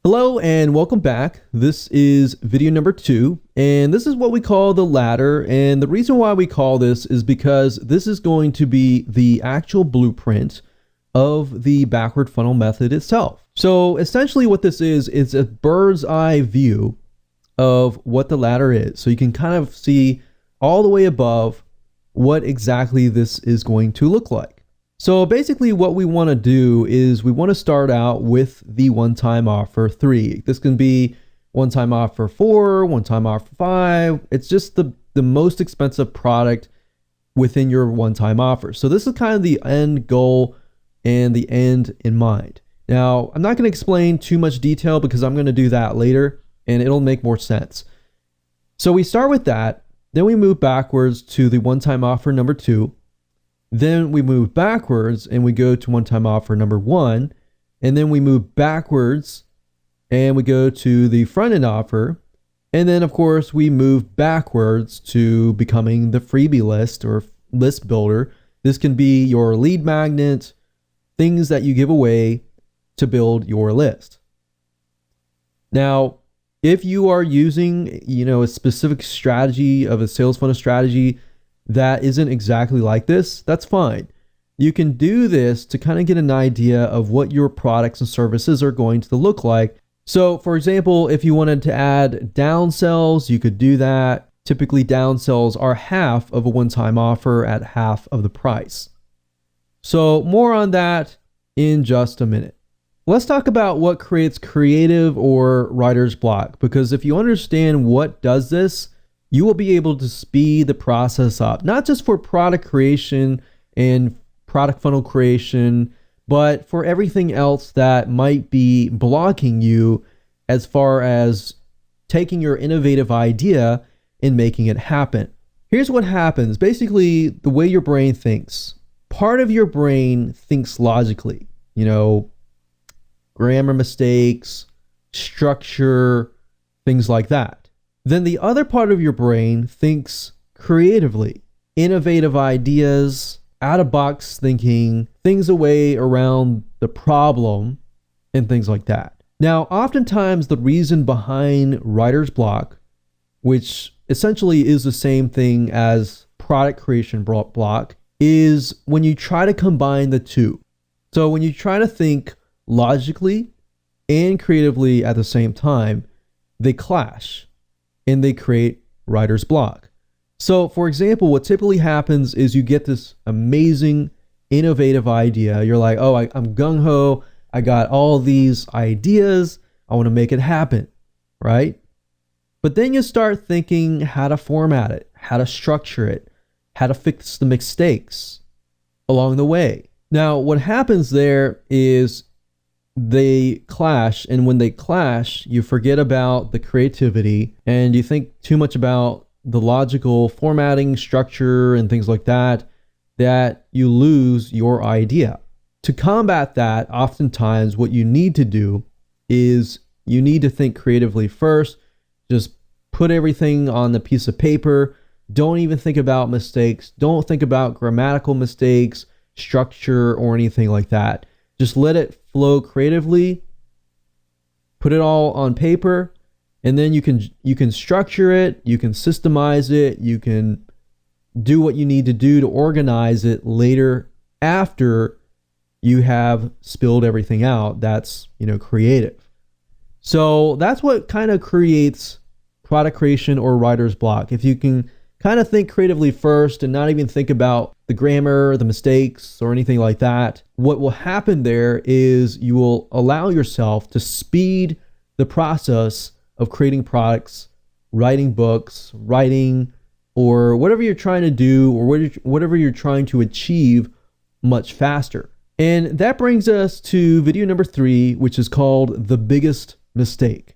Hello and welcome back. This is video number 2, and this is what we call the ladder. And the reason why we call this is because this is going to be the actual blueprint of the backward funnel method itself. So essentially what this is a bird's eye view of what the ladder is. So you can kind of see all the way above what exactly this is going to look like. So basically what we want to do is we want to start out with the one-time offer 3. This can be one-time offer 4, one-time offer 5. It's just the most expensive product within your one-time offer. So this is kind of the end goal and the end in mind. Now, I'm not going to explain too much detail because I'm going to do that later and it'll make more sense. So we start with that, then we move backwards to the one-time offer number 2. Then we move backwards and we go to one-time offer number 1. And then we move backwards and we go to the front-end offer. And then, of course, we move backwards to becoming the freebie list or list builder. This can be your lead magnet, things that you give away to build your list. Now, if you are using, a specific strategy of a sales funnel strategy that isn't exactly like this, that's fine. You can do this to kind of get an idea of what your products and services are going to look like. So for example, if you wanted to add downsells, you could do that. Typically downsells are half of a one-time offer at half of the price. So more on that in just a minute. Let's talk about what creates creative or writer's block, because if you understand what does this, you will be able to speed the process up, not just for product creation and product funnel creation, but for everything else that might be blocking you as far as taking your innovative idea and making it happen. Here's what happens. Basically, the way your brain thinks. Part of your brain thinks logically, grammar mistakes, structure, things like that. Then the other part of your brain thinks creatively, innovative ideas, out-of-box thinking, things away around the problem, and things like that. Now, oftentimes the reason behind writer's block, which essentially is the same thing as product creation block, is when you try to combine the two. So when you try to think logically and creatively at the same time, they clash and they create writer's block. So for example, what typically happens is you get this amazing, innovative idea. You're like, oh, I'm gung-ho. I got all these ideas. I want to make it happen, right? But then you start thinking how to format it, how to structure it, how to fix the mistakes along the way. Now, what happens there is they clash, and when they clash, you forget about the creativity and you think too much about the logical formatting, structure, and things like that, that you lose your idea. To combat that, oftentimes what you need to do is you need to think creatively first. Just put everything on the piece of paper. Don't even think about mistakes. Don't think about grammatical mistakes, structure, or anything like that. Just let it flow creatively, put it all on paper, and then you can structure it, you can systemize it, you can do what you need to do to organize it later after you have spilled everything out that's, creative. So that's what kind of creates product creation or writer's block. If you can kind of think creatively first and not even think about the grammar, the mistakes, or anything like that, what will happen there is you will allow yourself to speed the process of creating products, writing books, or whatever you're trying to do, or whatever you're trying to achieve much faster. And that brings us to video number 3, which is called The Biggest Mistake.